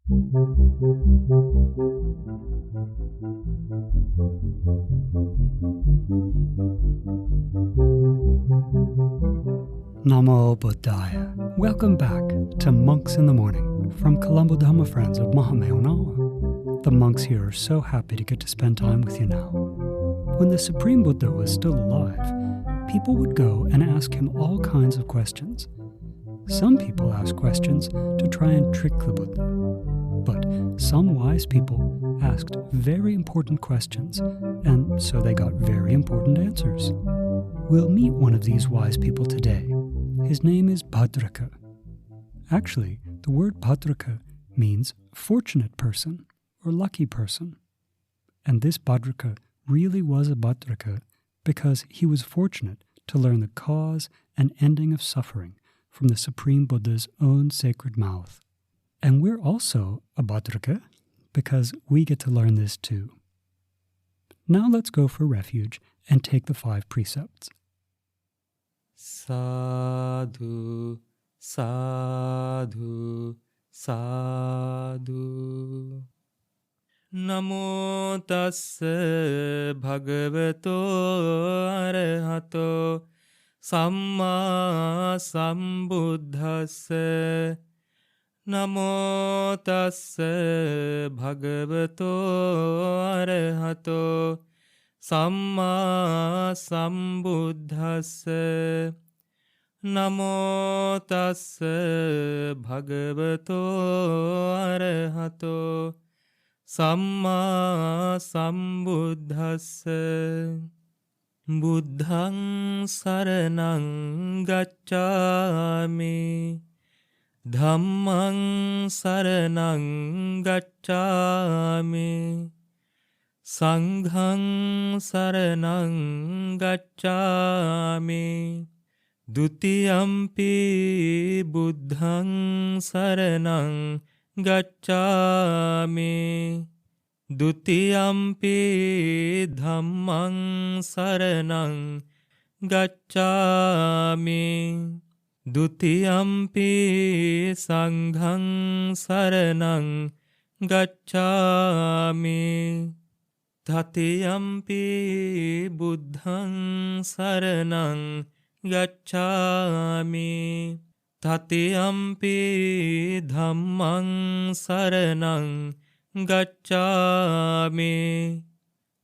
Namo Buddhaya. Welcome back to Monks in the Morning from Colombo Dhamma Friends of Mahameonawa. The monks here are so happy to get to spend time with you now. When the Supreme Buddha was still alive, people would go and ask him all kinds of questions. Some people asked questions to try and trick the Buddha, but some wise people asked very important questions, and so they got very important answers. We'll meet one of these wise people today. His name is Bhadraka. Actually, the word Bhadraka means fortunate person or lucky person. And this Bhadraka really was a Bhadraka because he was fortunate to learn the cause and ending of suffering from the Supreme Buddha's own sacred mouth. And we're also a Bhadraka because we get to learn this too. Now let's go for refuge and take the 5 precepts. Sadhu, sadhu, sadhu. Namo tassa bhagavato arahato samma sambuddhassa. Namo tassa bhagavato arahato Samma sambuddhassa. Namo tassa bhagavato arahato Samma sambuddhassa. Buddhaṃ saranang gacchāmi. Dhammaṃ saranang gacchāmi. Sanghang saranang gacchāmi. Dutiyampi buddhaṃ saranang gacchāmi. Dutiyampi dhammaṃ saranang gacchāmi. Dutiyampi sanghang saranang gacchāmi. Tatiyampi buddhaṃ saranang gacchāmi. Tatiyampi dhammaṃ saranang gacchāmi.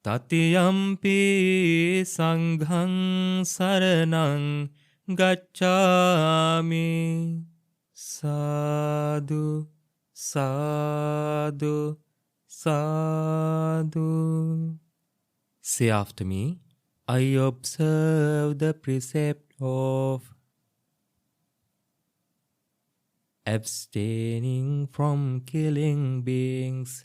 Tatiyampi sanghang saranang gacchāmi. Sadhu, sadhu, sadhu. Say after me. I observe the precept of abstaining from killing beings.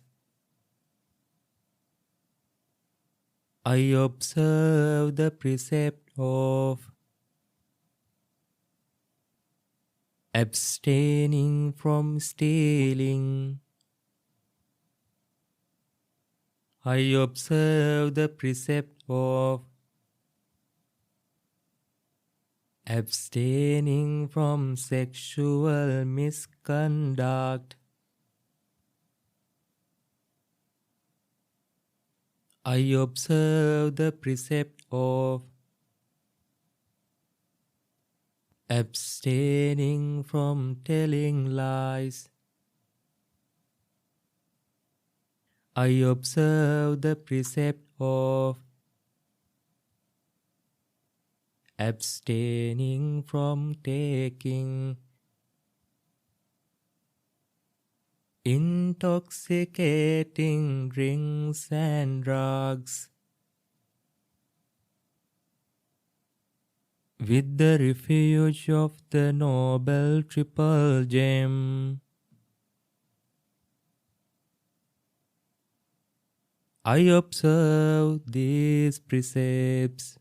I observe the precept of abstaining from stealing. I observe the precept of abstaining from sexual misconduct. I observe the precept of abstaining from telling lies. I observe the precept of abstaining from taking intoxicating drinks and drugs with the refuge of the Noble Triple Gem. I observe these precepts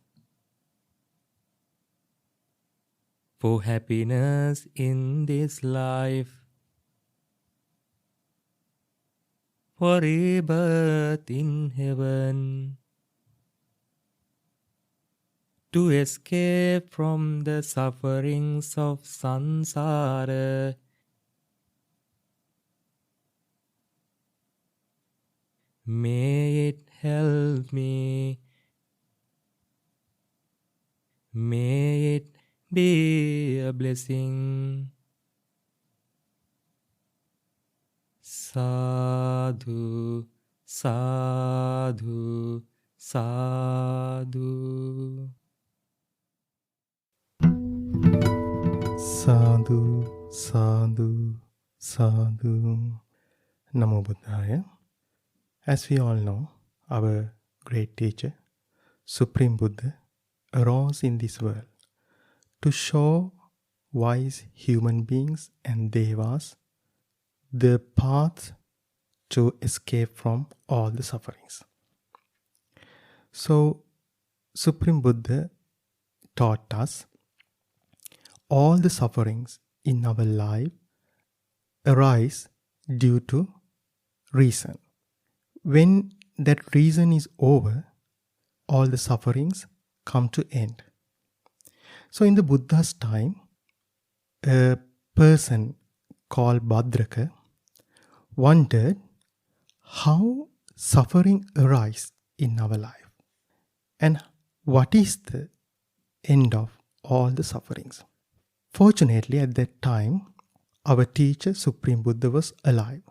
for happiness in this life, for rebirth in heaven, to escape from the sufferings of samsara, May it help me. May it be a blessing. Sadhu, sadhu, sadhu. Sadhu, sadhu, sadhu. Namo Buddhaya. As we all know, our great teacher, Supreme Buddha, arose in this world to show wise human beings and devas the path to escape from all the sufferings. So, Supreme Buddha taught us all the sufferings in our life arise due to reason. When that reason is over, all the sufferings come to end. So in the Buddha's time, a person called Bhadraka wondered how suffering arises in our life and what is the end of all the sufferings. Fortunately, at that time, our teacher, Supreme Buddha, was alive.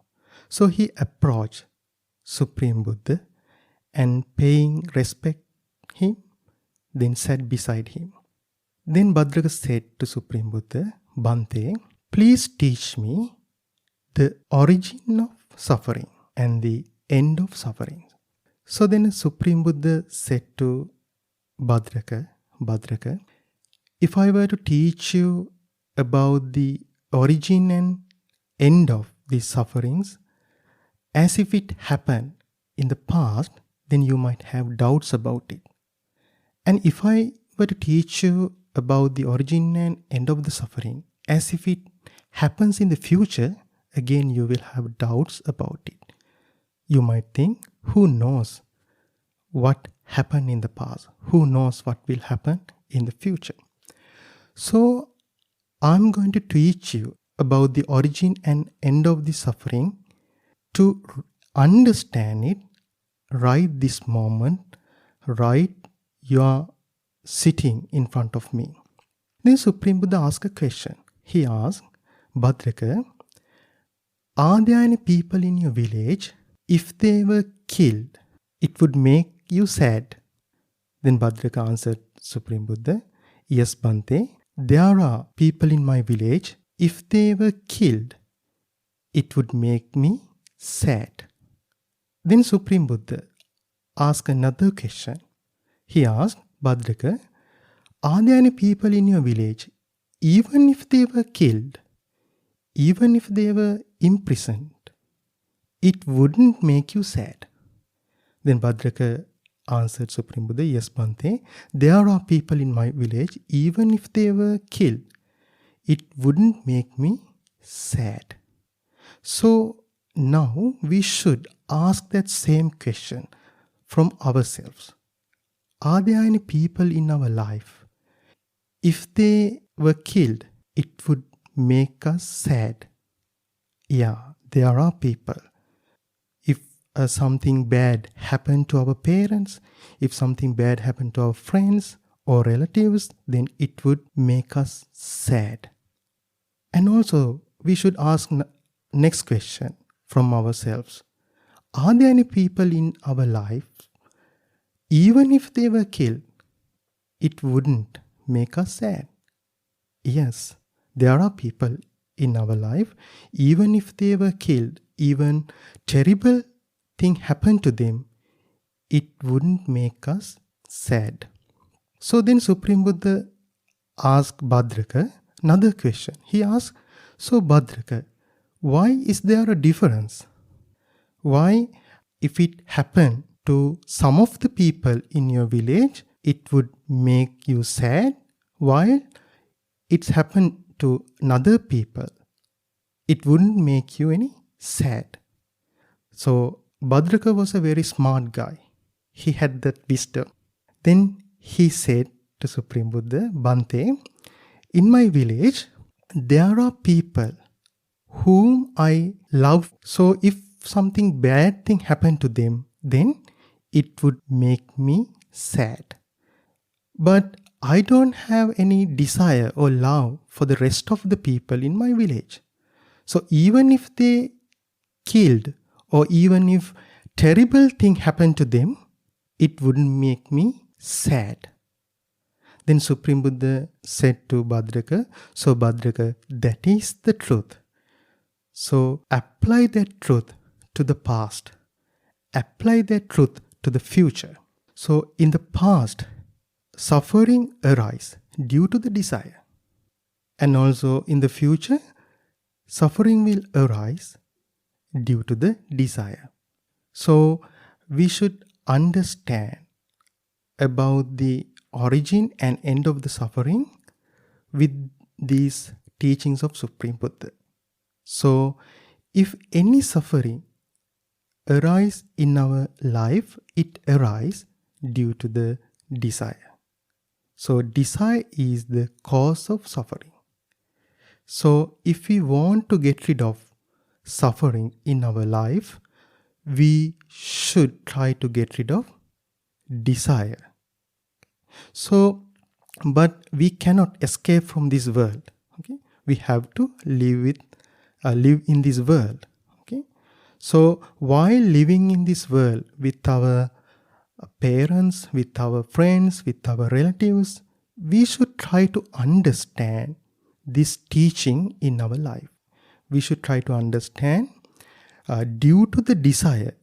So he approached Supreme Buddha and paying respect him, then sat beside him. Then Bhadraka said to Supreme Buddha, Bhante, please teach me the origin of suffering and the end of suffering. So then Supreme Buddha said to Bhadraka, if I were to teach you about the origin and end of these sufferings, as if it happened in the past, then you might have doubts about it. And if I were to teach you about the origin and end of the suffering, as if it happens in the future, again you will have doubts about it. You might think, who knows what happened in the past? Who knows what will happen in the future? So I'm going to teach you about the origin and end of the suffering to understand it right this moment, right you are sitting in front of me. Then Supreme Buddha asked a question. He asked, Bhadraka, are there any people in your village, if they were killed, it would make you sad? Then Bhadraka answered Supreme Buddha, yes, Bhante, there are people in my village, if they were killed, it would make me sad. Then Supreme Buddha asked another question. He asked, Bhadraka, are there any people in your village, even if they were killed, even if they were imprisoned, it wouldn't make you sad? Then Bhadraka answered Supreme Buddha, yes, Bhante, there are people in my village, even if they were killed, it wouldn't make me sad. So now we should ask that same question from ourselves. Are there any people in our life, if they were killed, it would make us sad? Yeah, there are people. If something bad happened to our parents, if something bad happened to our friends or relatives, then it would make us sad. And also, we should ask next question from ourselves. Are there any people in our life, even if they were killed, it wouldn't make us sad? Yes, there are people in our life, even if they were killed, even terrible thing happened to them, it wouldn't make us sad. So then Supreme Buddha asked Bhadraka another question. He asked, so Bhadraka, why is there a difference? Why, if it happened to some of the people in your village, it would make you sad, while it's happened to another people, it wouldn't make you any sad? So Bhadraka was a very smart guy. He had that wisdom. Then he said to Supreme Buddha, Bhante, in my village, there are people whom I love. So if something bad thing happened to them, then it would make me sad. But I don't have any desire or love for the rest of the people in my village. So even if they killed, or even if terrible thing happened to them, it wouldn't make me sad. Then Supreme Buddha said to Bhadraka, so Bhadraka, that is the truth. So apply that truth to the past. Apply that truth to the future. So in the past, suffering arises due to the desire. And also in the future, suffering will arise due to the desire. So we should understand about the origin and end of the suffering with these teachings of Supreme Buddha. So if any suffering arises in our life, it arises due to the desire. So desire is the cause of suffering. So if we want to get rid of suffering in our life, we should try to get rid of desire. So, but we cannot escape from this world. Okay, we have to live in this world. Okay, so while living in this world with our parents, with our friends, with our relatives, we should try to understand this teaching in our life. We should try to understand due to the desire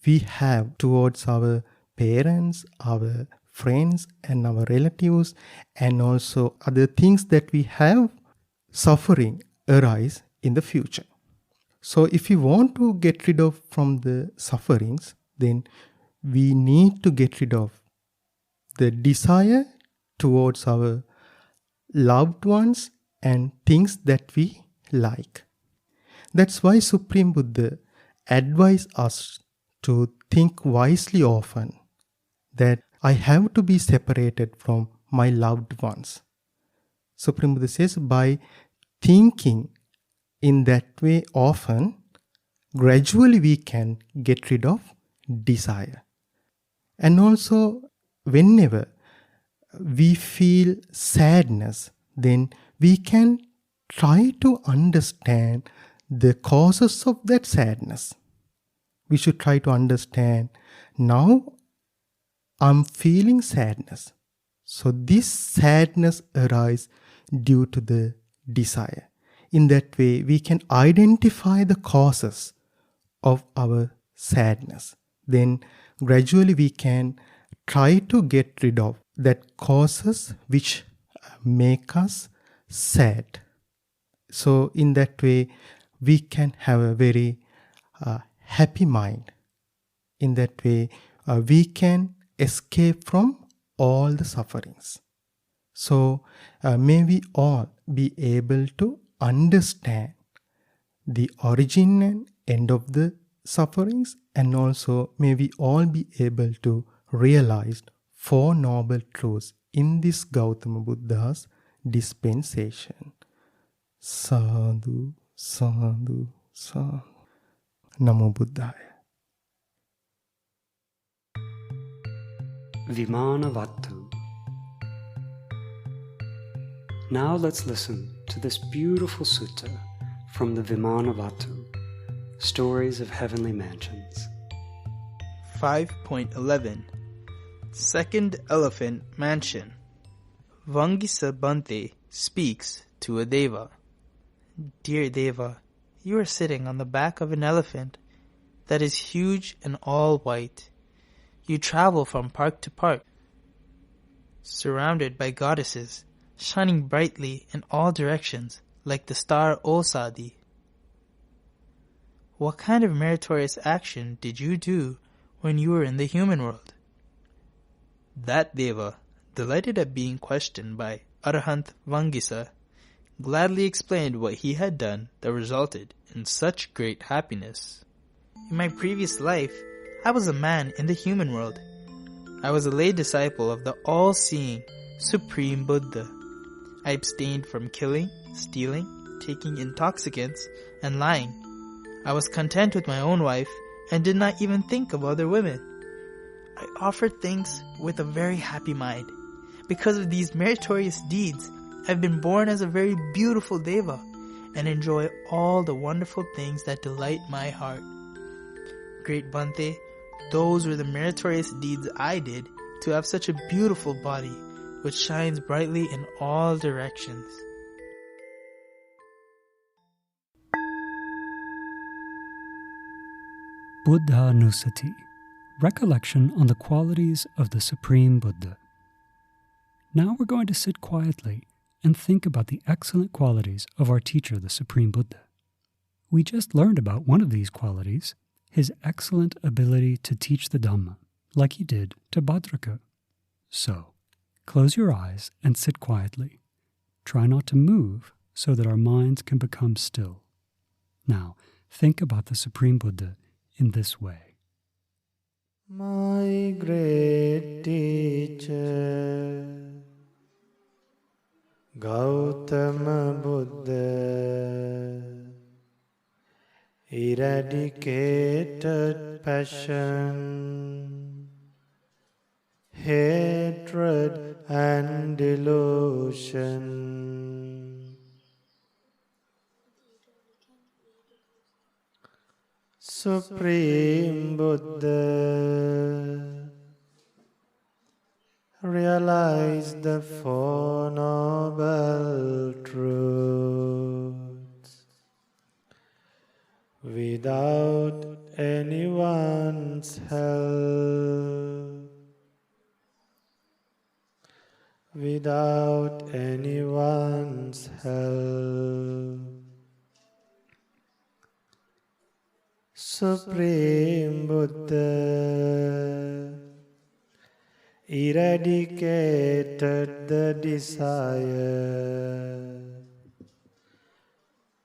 we have towards our parents, our friends and our relatives, and also other things that we have, suffering arise in the future. So if we want to get rid of from the sufferings, then we need to get rid of the desire towards our loved ones and things that we like. That's why Supreme Buddha advised us to think wisely often that I have to be separated from my loved ones. Supreme Buddha says, by thinking in that way often, gradually we can get rid of desire. And also, whenever we feel sadness, then we can try to understand the causes of that sadness. We should try to understand, now I'm feeling sadness. So this sadness arises due to the desire. In that way, we can identify the causes of our sadness. Then gradually we can try to get rid of that causes which make us sad. So in that way, we can have a very happy mind. In that way, we can escape from all the sufferings. So may we all be able to understand the origin and end of the sufferings, and also may we all be able to realize Four Noble Truths in this Gautama Buddha's dispensation. Sadhu, sadhu, sadhu. Namo Buddhaya. Vimanavatu. Now let's listen to this beautiful sutta from the Vimanavatu, Stories of Heavenly Mansions. 5.11 Second Elephant Mansion. Vangisa Bhante speaks to a Deva. Dear Deva, you are sitting on the back of an elephant that is huge and all white. You travel from park to park, surrounded by goddesses, shining brightly in all directions like the star Osadi. What kind of meritorious action did you do when you were in the human world? That Deva, delighted at being questioned by Arahant Vangisa, gladly explained what he had done that resulted in such great happiness. In my previous life, I was a man in the human world. I was a lay disciple of the all-seeing Supreme Buddha. I abstained from killing, stealing, taking intoxicants, and lying. I was content with my own wife and did not even think of other women. I offered thanks with a very happy mind. Because of these meritorious deeds, I've been born as a very beautiful Deva and enjoy all the wonderful things that delight my heart. Great Bhante, those were the meritorious deeds I did to have such a beautiful body which shines brightly in all directions. Buddha Nusati, recollection on the qualities of the Supreme Buddha. Now we're going to sit quietly and think about the excellent qualities of our teacher, the Supreme Buddha. We just learned about one of these qualities, his excellent ability to teach the Dhamma, like he did to Bhadraka. So, close your eyes and sit quietly. Try not to move so that our minds can become still. Now, think about the Supreme Buddha in this way. My great teacher, Gautama Buddha, eradicated passion, hatred and delusion. Supreme Buddha, realize the Four Noble Truths without anyone's help, without anyone's help. Supreme Buddha eradicated the desire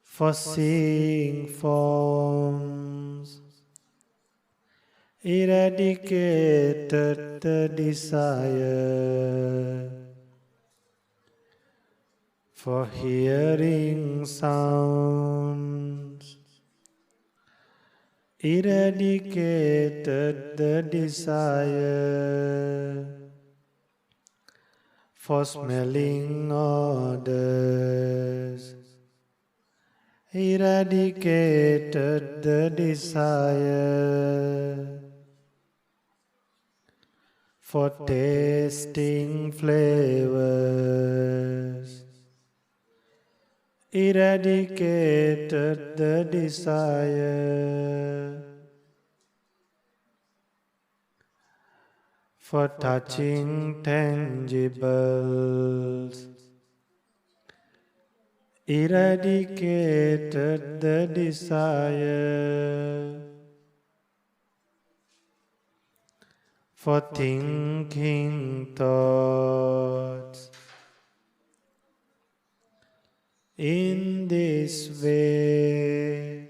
for seeing forms, eradicated the desire for hearing sounds, eradicated the desire for smelling odors, eradicated the desire for tasting flavors, eradicated the desire for touching tangibles, eradicated the desire for thinking thoughts. In this way,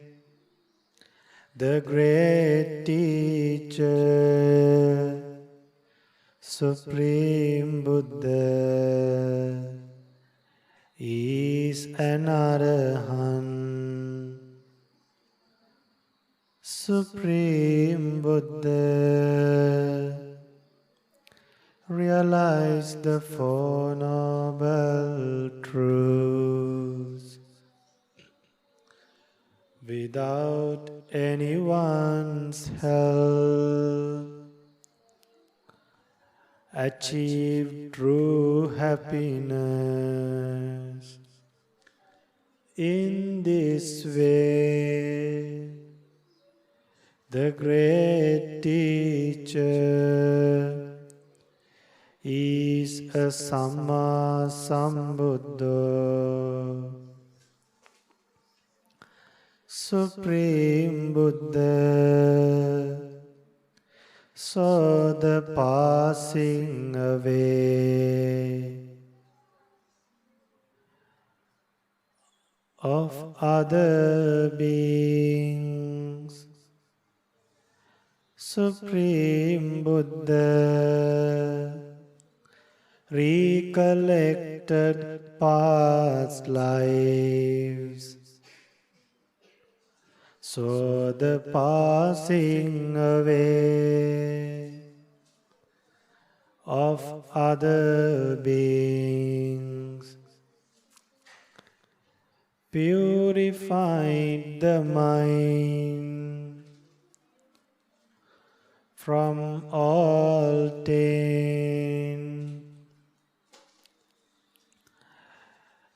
the great teacher, Supreme Buddha, is an Arahant. Supreme Buddha, realize the Four Noble Truths without anyone's help. Achieve true happiness. In this way, the great teacher is a Samma Sambuddha. Supreme Buddha saw the passing away of other beings. Supreme Buddha recollected past lives. so the passing away of other beings purified the mind from all taint,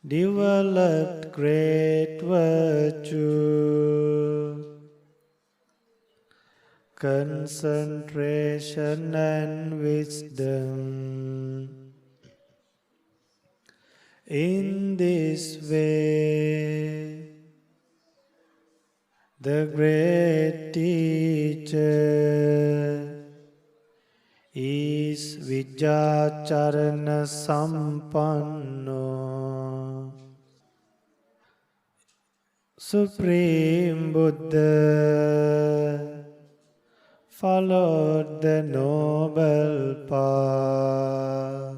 developed great virtue, concentration and wisdom. In this way, the great teacher is Vijjacharana Sampanno, Supreme Buddha followed the noble path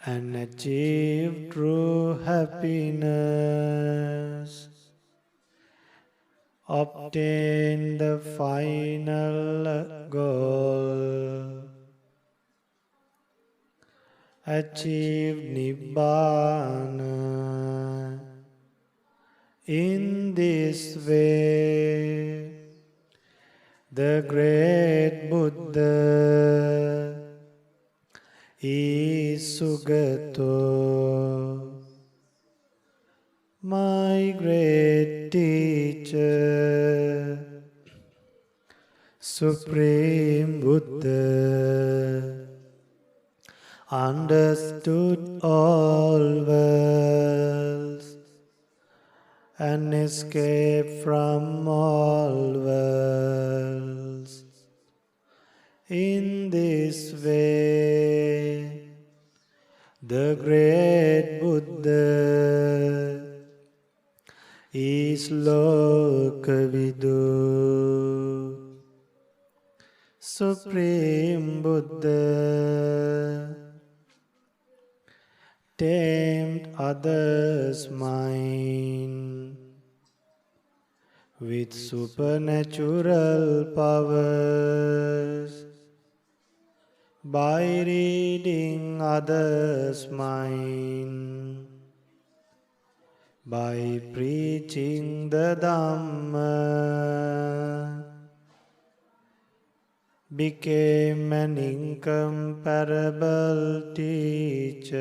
and achieved true happiness, obtained the final goal, achieved Nibbana. In this way, the great Buddha is Sugato, my great teacher, Supreme Buddha, understood all worlds and escaped from all worlds. In this way, the great Buddha is Lokavidu, Supreme Buddha, tamed others' mind with supernatural powers by reading others' mind, by preaching the Dhamma, became an incomparable teacher.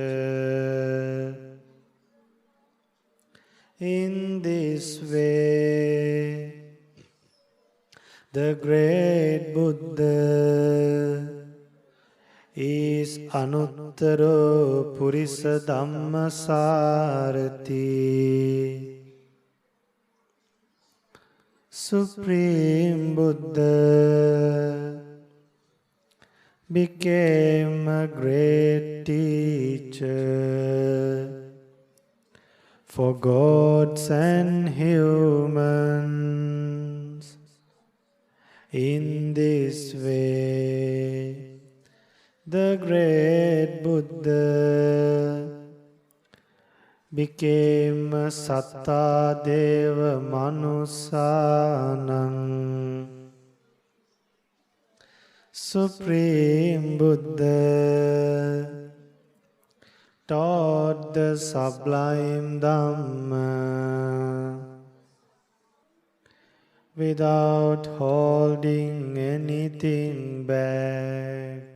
In this way, the great Buddha is Anuttaro Purisa Dhammasarati, Supreme Buddha became a great teacher for gods and humans. In this way, the great Buddha became a Satta Deva Manusanam, Supreme Buddha taught the sublime Dhamma without holding anything back.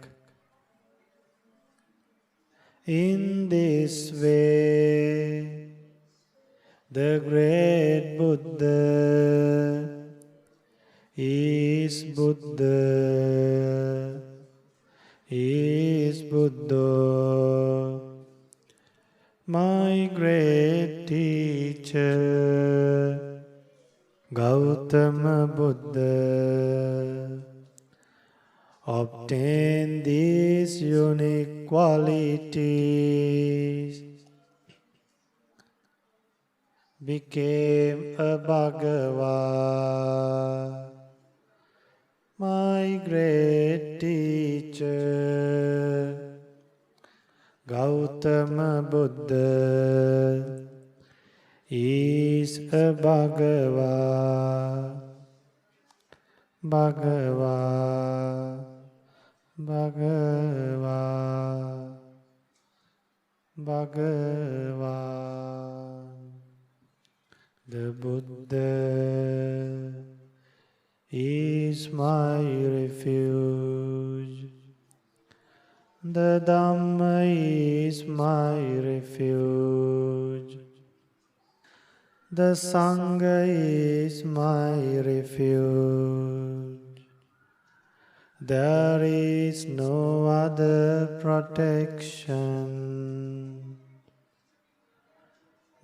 In this way, the great Buddha is Buddha, is Buddha, my great teacher, Gautama Buddha, obtained these unique qualities, became a Bhagava, my great teacher, Gautama Buddha, is Bhagava Bhagava Bhagava Bhagava. The Buddha is my refuge. The Dhamma is my refuge. The Sangha is my refuge. There is no other protection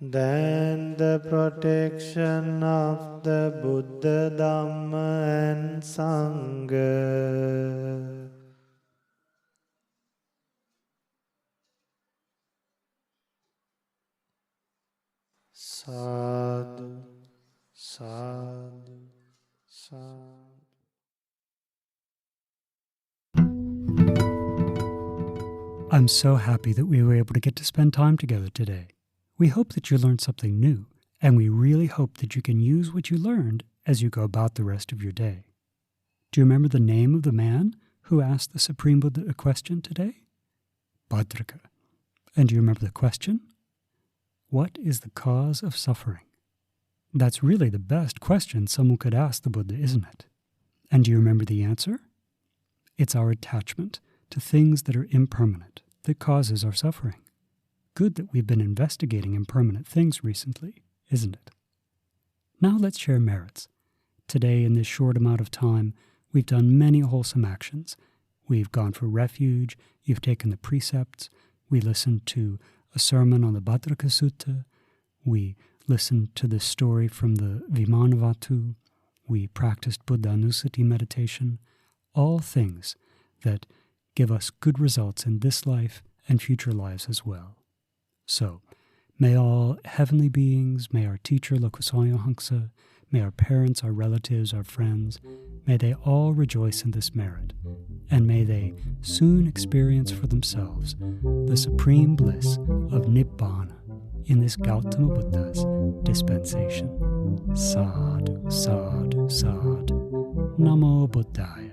than the protection of the Buddha, Dhamma and Sangha. Sadhu, sadhu, sadhu. I'm so happy that we were able to get to spend time together today. We hope that you learned something new, and we really hope that you can use what you learned as you go about the rest of your day. Do you remember the name of the man who asked the Supreme Buddha a question today? Bhadraka. And do you remember the question? What is the cause of suffering? That's really the best question someone could ask the Buddha, isn't it? And do you remember the answer? It's our attachment to things that are impermanent that causes our suffering. Good that we've been investigating impermanent things recently, isn't it? Now let's share merits. Today, in this short amount of time, we've done many wholesome actions. We've gone for refuge, you've taken the precepts, we listened to a sermon on the Bhadraka Sutta, we listened to the story from the Vimanavatu, we practiced Buddha Anusati meditation, all things that give us good results in this life and future lives as well. So, may all heavenly beings, may our teacher Lokusoyo Hangsa, may our parents, our relatives, our friends, may they all rejoice in this merit, and may they soon experience for themselves the supreme bliss of Nibbana in this Gautama Buddha's dispensation. Sadhu, sadhu, sadhu. Namo Buddhaya.